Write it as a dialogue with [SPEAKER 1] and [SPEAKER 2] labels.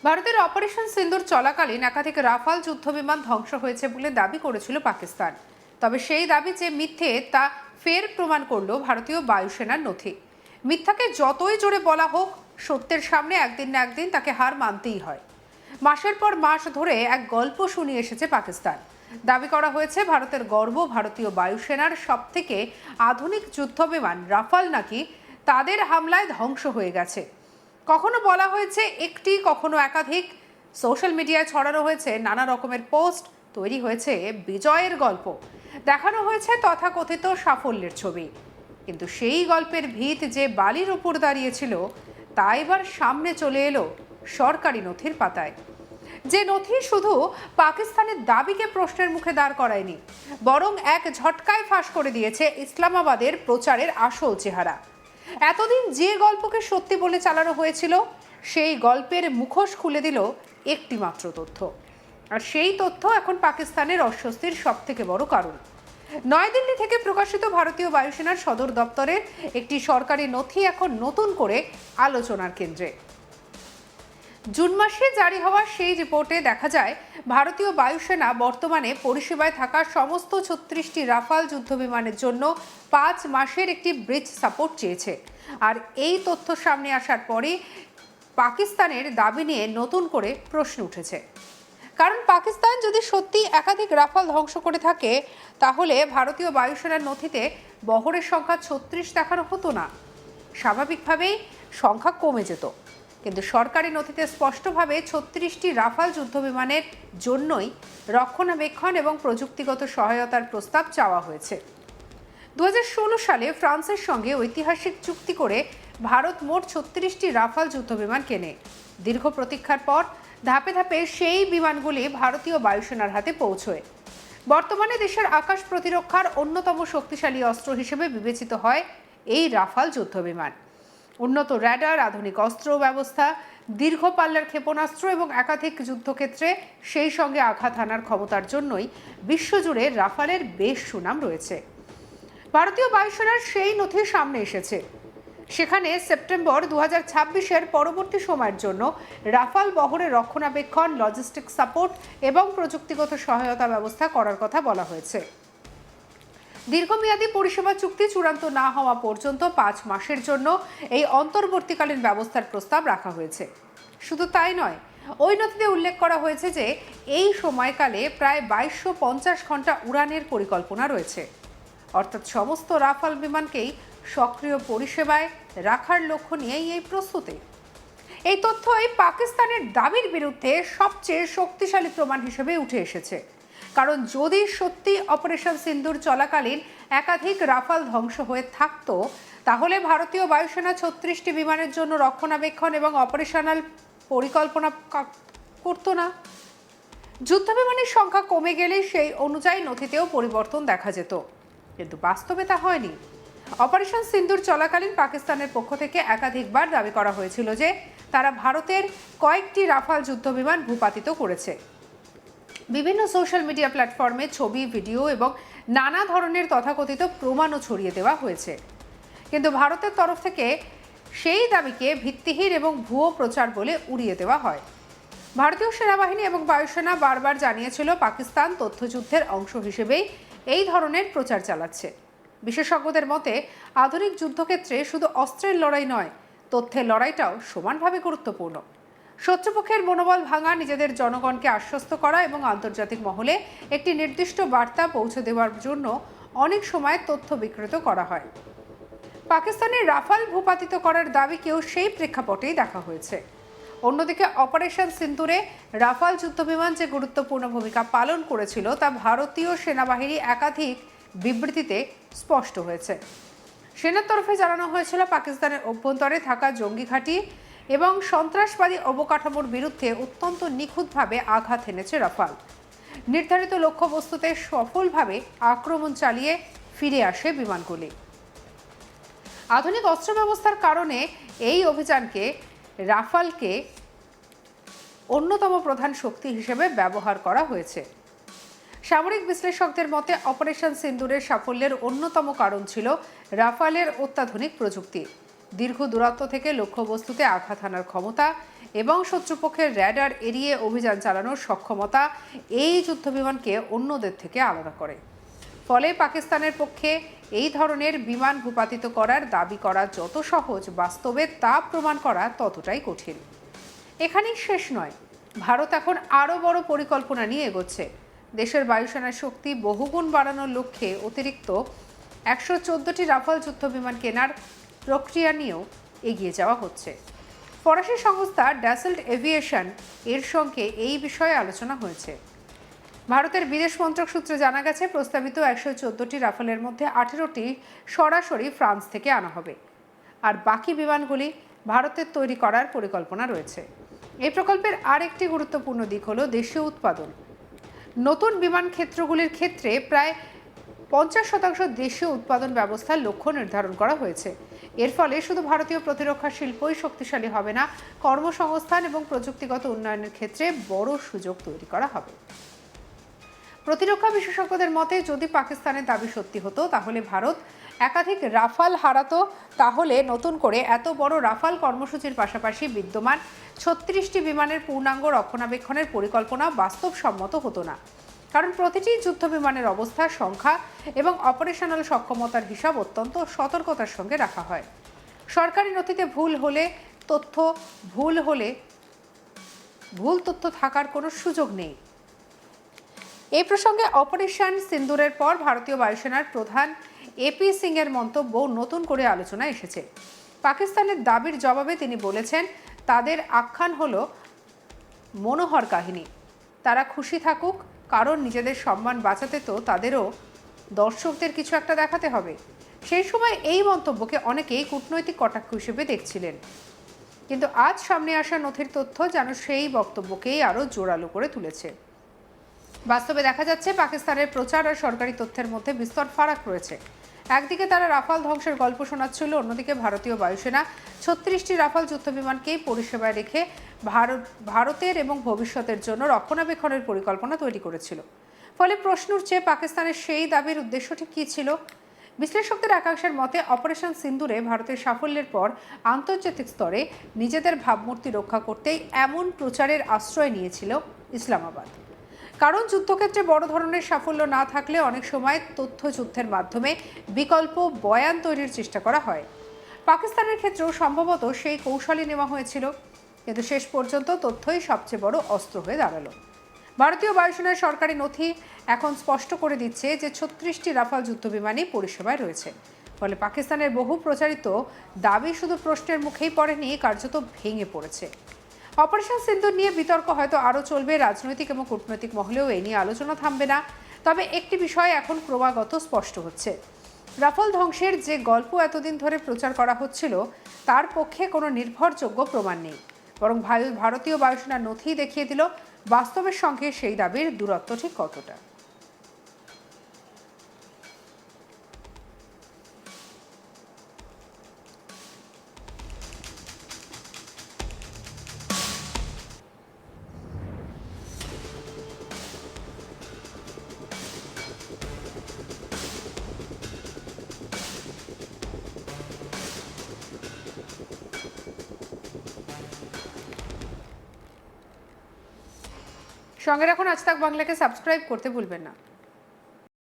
[SPEAKER 1] ভারতের অপারেশন সিন্দুর চলাকালীন একাধিক রাফাল যুদ্ধবিমান ধ্বংস হয়েছে বলে দাবি করেছিল পাকিস্তান। তবে সেই দাবি যে মিথ্যে তা ফের প্রমাণ করল ভারতীয় বায়ুসেনার নথি। মিথ্যাকে যতই জোরে বলা হোক, সত্যের সামনে একদিন না একদিন তাকে হার মানতেই হয়। মাসের পর মাস ধরে এক গল্প শুনিয়ে এসেছে পাকিস্তান। দাবি করা হয়েছে ভারতের গর্ব ভারতীয় বায়ুসেনার সবথেকে আধুনিক যুদ্ধবিমান রাফাল নাকি তাদের হামলায় ধ্বংস হয়ে গেছে। কখনো বলা হয়েছে একটি, কখনো একাধিক। সোশ্যাল মিডিয়ায় ছড়ানো হয়েছে নানা রকমের পোস্ট, তৈরি হয়েছে বিজয়ের গল্প, দেখানো হয়েছে তথাকথিত সাফল্যের ছবি। কিন্তু সেই গল্পের ভিত যে বালির ওপর দাঁড়িয়েছিল তা এবার সামনে চলে এলো সরকারি নথির পাতায়। যে নথি শুধু পাকিস্তানের দাবিকে প্রশ্নের মুখে দাঁড় করায়নি, বরং এক ঝটকায় ফাঁস করে দিয়েছে ইসলামাবাদের প্রচারের আসল চেহারা। এতদিন যে গল্পকে সত্যি বলে চালানো হয়েছিল, সেই গল্পের মুখোশ খুলে দিল একটি মাত্র তথ্য। আর সেই তথ্য এখন পাকিস্তানের অস্বস্তির সবথেকে বড় কারণ। নয়াদিল্লি থেকে প্রকাশিত ভারতীয় বায়ুসেনার সদর দপ্তরের একটি সরকারি নথি এখন নতুন করে আলোচনার কেন্দ্রে। জুন মাসে জারি হওয়া সেই রিপোর্টে দেখা যায়, ভারতীয় বায়ুসেনা বর্তমানে পরিষেবায় থাকা সমস্ত 36টি রাফাল যুদ্ধবিমানের জন্য 5 মাসের একটি ব্রিজ সাপোর্ট চেয়েছে। আর এই তথ্য সামনে আসার পরই পাকিস্তানের দাবি নিয়ে নতুন করে প্রশ্ন উঠেছে। কারণ পাকিস্তান যদি সত্যি একাধিক রাফাল ধ্বংস করে থাকে, তাহলে ভারতীয় বায়ুসেনার নথিতে বহরের সংখ্যা 36 দেখানো হতো না। স্বাভাবিকভাবেই সংখ্যা কমে যেত। কিন্তু সরকারি নথিতে স্পষ্টভাবে 36টি রাফাল যুদ্ধবিমানের জন্যই রক্ষণাবেক্ষণ এবং প্রযুক্তিগত সহায়তার প্রস্তাব চাওয়া হয়েছে। 2016 সালে ফ্রান্সের সঙ্গে ঐতিহাসিক চুক্তি করে ভারত মোট 36টি রাফাল যুদ্ধবিমান কেনে। দীর্ঘ প্রতীক্ষার পর ধাপে ধাপে সেই বিমানগুলি ভারতীয় বায়ুসেনার হাতে পৌঁছয়। বর্তমানে দেশের আকাশ প্রতিরক্ষার অন্যতম শক্তিশালী অস্ত্র হিসেবে বিবেচিত হয় এই রাফাল যুদ্ধবিমান। উন্নত র্যাডার, আধুনিক অস্ত্র ব্যবস্থা, দীর্ঘ পাল্লার ক্ষেপণাস্ত্র এবং একাধিক যুদ্ধক্ষেত্রে সেই সঙ্গে আঘাত হানার ক্ষমতার জন্যই বিশ্বজুড়ে রাফালের বেশ সুনাম রয়েছে। ভারতীয় বায়ুসেনার সেই নথি সামনে এসেছে। সেখানে সেপ্টেম্বর 2026-এর পরবর্তী সময়ের জন্য রাফাল বহরের রক্ষণাবেক্ষণ, লজিস্টিক সাপোর্ট এবং প্রযুক্তিগত সহায়তা ব্যবস্থা করার কথা বলা হয়েছে। দীর্ঘমেয়াদী পরিষেবা চুক্তি চূড়ান্ত না হওয়া পর্যন্ত 5 মাসের জন্য এই অন্তর্বর্তীকালীন ব্যবস্থার প্রস্তাব রাখা হয়েছে। শুধু তাই নয়, ওই নথিতে উল্লেখ করা হয়েছে যে এই সময়কালে প্রায় 2250 ঘন্টা উড়ানের পরিকল্পনা রয়েছে। অর্থাৎ সমস্ত রাফাল বিমানকেই সক্রিয় পরিষেবায় রাখার লক্ষ্য নিয়েই এই প্রস্তুতি। এই তথ্যই পাকিস্তানের দাবির বিরুদ্ধে সবচেয়ে শক্তিশালী প্রমাণ হিসেবে উঠে এসেছে। কারণ যদি সত্যি অপারেশন সিন্দুর চলাকালীন একাধিক রাফাল ধ্বংস হয়ে থাকতো, তাহলে ভারতীয় বায়ুসেনা 36টি বিমানের জন্য রক্ষণাবেক্ষণ এবং অপারেশনাল পরিকল্পনা করতো না। যুদ্ধবিমানের সংখ্যা কমে গেলে সেই অনুযায়ী নথিতেও পরিবর্তন দেখা যেত, কিন্তু বাস্তবে তা হয়নি। অপারেশন সিন্দুর চলাকালীন পাকিস্তানের পক্ষ থেকে একাধিকবার দাবি করা হয়েছিল যে তারা ভারতের কয়েকটি রাফাল যুদ্ধবিমান ভূপাতিত করেছে। বিভিন্ন সোশ্যাল মিডিয়া প্ল্যাটফর্মে ছবি, ভিডিও এবং নানা ধরনের তথাকথিত প্রমাণও ছড়িয়ে দেওয়া হয়েছে। কিন্তু ভারতের তরফ থেকে সেই দাবিকে ভিত্তিহীন এবং ভুয়ো প্রচার বলে উড়িয়ে দেওয়া হয়। ভারতীয় সেনাবাহিনী এবং বায়ুসেনা বারবার জানিয়েছিল পাকিস্তান তথ্যযুদ্ধের অংশ হিসেবেই এই ধরনের প্রচার চালাচ্ছে। বিশেষজ্ঞদের মতে, আধুনিক যুদ্ধক্ষেত্রে শুধু অস্ত্রের লড়াই নয়, তথ্যের লড়াইটাও সমানভাবে গুরুত্বপূর্ণ। শত্রুপক্ষের মনোবল ভাঙা, নিজেদের জনগণকে আশ্বস্ত করা এবং আন্তর্জাতিক মহলে একটি নির্দিষ্ট বার্তা পৌঁছে দেওয়ার জন্য অনেক সময় তথ্য বিকৃত করা হয়। পাকিস্তানের রাফাল ভূপাতিত করার দাবিকেও সেই প্রেক্ষাপটেই দেখা হয়েছে। অন্যদিকে অপারেশন সিন্দুরে রাফাল যুদ্ধবিমান যে গুরুত্বপূর্ণ ভূমিকা পালন করেছিল তা ভারতীয় সেনাবাহিনী একাধিক বিবৃতিতে স্পষ্ট হয়েছে। সেনার তরফে জানানো হয়েছিল পাকিস্তানের অভ্যন্তরে থাকা জঙ্গি ঘাঁটি এবং সন্ত্রাসবাদী অবকাঠামোর বিরুদ্ধে অত্যন্ত নিখুঁতভাবে আঘাত হেনেছে রাফাল। নির্ধারিত লক্ষ্যবস্তুতে সফলভাবে আক্রমণ চালিয়ে ফিরে আসে বিমানগুলি। আধুনিক অস্ত্র ব্যবস্থার কারণে এই অভিযানকে রাফালকে অন্যতম প্রধান শক্তি হিসেবে ব্যবহার করা হয়েছে। সামরিক বিশ্লেষকদের মতে অপারেশন সিন্দুরের সাফল্যের অন্যতম কারণ ছিল রাফালের অত্যাধুনিক প্রযুক্তি। দীর্ঘ দূরত্ব থেকে লক্ষ্যবস্তুতে আঘাত হানার ক্ষমতা এবং শত্রুপক্ষের র্যাডার এড়িয়ে অভিযান চালানোর সক্ষমতা এই যুদ্ধবিমানকে অন্যদের থেকে আলাদা করে। ফলে পাকিস্তানের পক্ষে এই ধরনের বিমান ভূপাতিত করার দাবি করা যত সহজ, বাস্তবে তা প্রমাণ করা ততটাই কঠিন। এখানেই শেষ নয়, ভারত এখন আরও বড় পরিকল্পনা নিয়ে এগোচ্ছে। দেশের বায়ুসেনার শক্তি বহুগুণ বাড়ানোর লক্ষ্যে অতিরিক্ত 114টি রাফাল যুদ্ধবিমান কেনার প্রক্রিয়া নিয়েও এগিয়ে যাওয়া হচ্ছে। ফরাসি সংস্থা ড্যাসল্ট এভিয়েশন এর সঙ্গে এই বিষয়ে আলোচনা হয়েছে। ভারতের বিদেশ মন্ত্রক সূত্রে জানা গেছে, প্রস্তাবিত 114টি রাফালের মধ্যে 18টি সরাসরি ফ্রান্স থেকে আনা হবে, আর বাকি বিমানগুলি ভারতের তৈরি করার পরিকল্পনা রয়েছে। এই প্রকল্পের আরেকটি গুরুত্বপূর্ণ দিক হলো দেশীয় উৎপাদন। নতুন বিমান ক্ষেত্রগুলির ক্ষেত্রে প্রায় 50% দেশীয় উৎপাদন ব্যবস্থার লক্ষ্য নির্ধারণ করা হয়েছে। এর ফলে শুধু ভারতীয় প্রতিরক্ষা শিল্পই শক্তিশালী হবে না, কর্মসংস্থান এবং প্রযুক্তিগত উন্নয়নের ক্ষেত্রে বড় সুযোগ তৈরি করা হবে। প্রতিরক্ষা বিশেষজ্ঞদের মতে, যদি পাকিস্তানের দাবি সত্যি হতো তাহলে ভারত একাধিক রাফাল হারাতো। তাহলে নতুন করে এত বড় রাফাল কর্মসূচির পাশাপাশি বিদ্যমান 36টি বিমানের পূর্ণাঙ্গ রক্ষণাবেক্ষণের পরিকল্পনা বাস্তবসম্মত হতো না। কারণ প্রতিটি যুদ্ধ বিমানের অবস্থা, সংখ্যা এবং অপারেশনাল সক্ষমতার হিসাব অত্যন্ত সতর্কতার সঙ্গে রাখা হয়। সরকারি নথিতে ভুল তথ্য থাকার কোনো সুযোগ নেই। এই প্রসঙ্গে অপারেশন সিন্দুরের পর ভারতীয় বায়ুসেনার প্রধান এপি সিং এর মন্তব্য নতুন করে আলোচনা এসেছে। পাকিস্তানের দাবির জবাবে তিনি বলেছেন, তাদের আখ্যান হলো মনোহর কাহিনী। তারা খুশি থাকুক, কারণ নিজেদের সম্মান বাঁচাতে তো তাদেরও দর্শকদের কিছু একটা দেখাতে হবে। সেই সময় এই মন্তব্যকে অনেকেই কূটনৈতিক কটাক্ষ হিসেবে দেখছিলেন, কিন্তু আজ সামনে আসা নথির তথ্য যেন সেই বক্তব্যকেই আরও জোরালো করে তুলেছে। বাস্তবে দেখা যাচ্ছে, পাকিস্তানের প্রচার আর সরকারি তথ্যের মধ্যে বিস্তর ফারাক রয়েছে। একদিকে তারা রাফাল ধ্বংসের গল্প শোনাচ্ছিল, অন্যদিকে ভারতীয় বায়ুসেনা 36টি রাফাল যুদ্ধবিমানকেই পরিষেবায় রেখে ভারতের এবং ভবিষ্যতের জন্য রক্ষণাবেক্ষণের পরিকল্পনা তৈরি করেছিল। ফলে প্রশ্ন উঠছে, পাকিস্তানের সেই দাবির উদ্দেশ্যটি কী ছিল? বিশ্লেষকদের একাংশের মতে, অপারেশন সিন্দুরে ভারতের সাফল্যের পর আন্তর্জাতিক স্তরে নিজেদের ভাবমূর্তি রক্ষা করতেই এমন প্রচারের আশ্রয় নিয়েছিল ইসলামাবাদ। কারণ যুদ্ধক্ষেত্রে বড় ধরনের সাফল্য না থাকলে অনেক সময় তথ্যযুদ্ধের মাধ্যমে বিকল্প বয়ান তৈরির চেষ্টা করা হয়। পাকিস্তানের ক্ষেত্রেও সম্ভবত সেই কৌশলই নেওয়া হয়েছিল, কিন্তু শেষ পর্যন্ত তথ্যই সবচেয়ে বড় অস্ত্র হয়ে দাঁড়ালো। ভারতীয় বায়ুসেনার সরকারি নথি এখন স্পষ্ট করে দিচ্ছে যে 36টি রাফাল যুদ্ধবিমানই পরিষেবায় রয়েছে। ফলে পাকিস্তানের বহু প্রচারিত দাবি শুধু প্রশ্নের মুখেই পড়েনি, কার্যত ভেঙে পড়েছে। অপারেশন সিন্দুর নিয়ে বিতর্ক হয়তো আরও চলবে, রাজনৈতিক এবং কূটনৈতিক মহলেও এই নিয়ে আলোচনা থামবে না। তবে একটি বিষয় এখন ক্রমাগত স্পষ্ট হচ্ছে, রাফাল ধ্বংসের যে গল্প এতদিন ধরে প্রচার করা হচ্ছিল তার পক্ষে কোনো নির্ভরযোগ্য প্রমাণ নেই, বরং ভারতীয় বায়ুসেনার নথি দেখিয়ে দিল বাস্তবের সঙ্গে সেই দাবির দূরত্ব ঠিক কতটা। সঙ্গে রাখুন আজ তাক বাংলাকে, সাবস্ক্রাইব করতে ভুলবেন না।